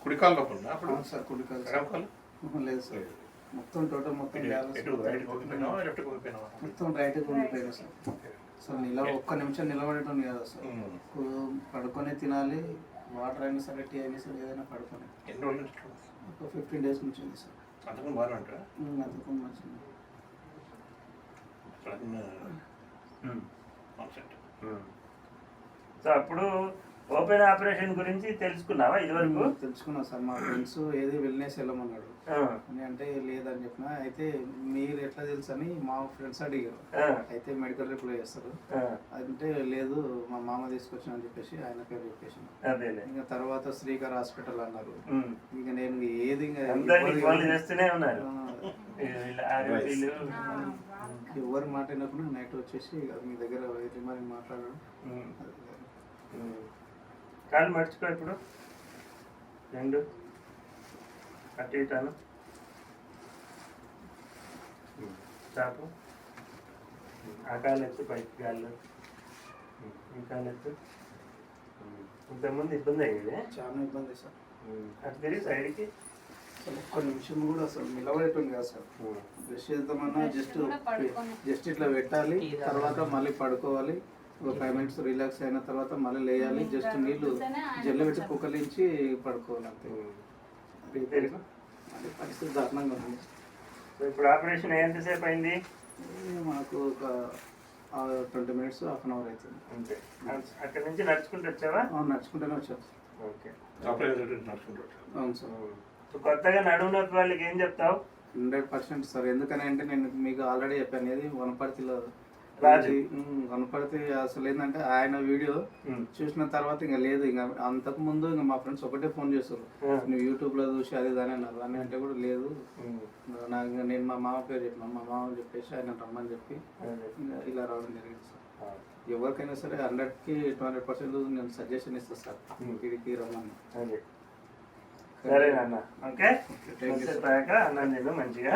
కుడికాలు లోపల ఉందా అప్పుడు? అవును సార్, కుడికాలు ఎడమ కాలు లేదు సార్, మొత్తం టోటల్ మొత్తం ఎటు రైట్కి పోయిపోయినావా లెఫ్ట్కి పోయిపోయినావా? మొత్తం రైట్గా ఉండిపోయింది సార్. అసలు ఒక్క నిమిషం నిలబడటం కదా సార్, పడుకొని తినాలి, వాటర్ అయినా సరే, టీ అయినా సరే, ఏదైనా పడుకొని. ఎన్ని రోజులు నుంచి? ఒక 15 days నుంచి ఉంది సార్. అంతకుముందు బాగానే ఉంటారా? అంతకు మంచిది. సో అప్పుడు ఓపెన్ ఆపరేషన్ గురించి తెలుసుకున్నావా ఇదివరకు? తెలుసుకున్నా సార్, మా ఫ్రెండ్స్ ఏది వెల్నెస్ వెళ్ళమన్నాడు అని అంటే లేదని చెప్పిన. అయితే మీరు ఎట్లా తెలుసు అని మా ఫ్రెండ్స్ అడిగారు, అయితే మెడికల్ రిప్లై చేస్తారు అంటే లేదు మా మామ తీసుకొచ్చిన అని చెప్పేసి ఆయన పేరు చెప్పేసి. ఇంకా తర్వాత శ్రీకర్ హాస్పిటల్ అన్నారు. ఇంకా నేను ఏది ఎవరి మాట వినకుండా నైట్ వచ్చేసి మీ దగ్గర మరి మాట్లాడారు. కాళ్ళు మర్చిపో ఇప్పుడు రెండు అటు ఇటాను చాపు, ఆ కాలు ఎత్తు పైకి, కాళ్ళు ఈ కాలు ఎత్తు. ఇంతకుముందు ఇబ్బంది అయ్యేది, చాలా ఇబ్బంది సార్. అటు తిరిగి సైడ్కి ఒక్క నిమిషం కూడా అసలు నిలబడేటం కాదు సార్. బ్రష్ చేద్దామన్నా జస్ట్ ఇట్లా పెట్టాలి, తర్వాత మళ్ళీ పడుకోవాలి, ఒక 5 minutes రిలాక్స్ అయిన తర్వాత మళ్ళీ లేయాలి, జస్ట్ నీళ్ళు జల్లు పెట్టి కుక్కలించి పడుకోవాలి అంతే. అది పరిస్థితి దారుణంగా ఉంది. ఇప్పుడు ఆపరేషన్ ఎంతసేపు అయింది? మాకు ఒక 20 minutes, half an hour అవుతుంది అంతే. అక్కడ నుంచి నడుచుకుంటూ వచ్చావా? నడుచుకుంటూనే వచ్చాను సార్. ఓకే, అవును సార్. కొత్తగా నడుము నొప్పి వాళ్ళకి ఏం చెప్తావు? 100% సార్. ఎందుకని అంటే నేను మీకు ఆల్రెడీ చెప్పాను, ఏది వనపర్తిలో వనపర్తి అసలు ఏంటంటే ఆయన వీడియో చూసిన తర్వాత ఇంకా లేదు, ఇంకా అంతకు ముందు ఇంకా మా ఫ్రెండ్స్ ఒకటే ఫోన్ చేస్తారు, నువ్వు యూట్యూబ్లో చూసి అది దాని అన్నారు. అని అంటే కూడా లేదు, నాకు ఇంకా నేను మా మామ పేరు చెప్పినాను, మా మామ చెప్పేసి ఆయన రమ్మని చెప్పి ఇలా రావడం జరిగింది సార్. ఎవరికైనా సరే 100కి 200% నేను సజెషన్ ఇస్తాను సార్, ఇక్కడికి రమ్మని. సరే అన్న, ఓకే అన్నం తిను మంచిగా.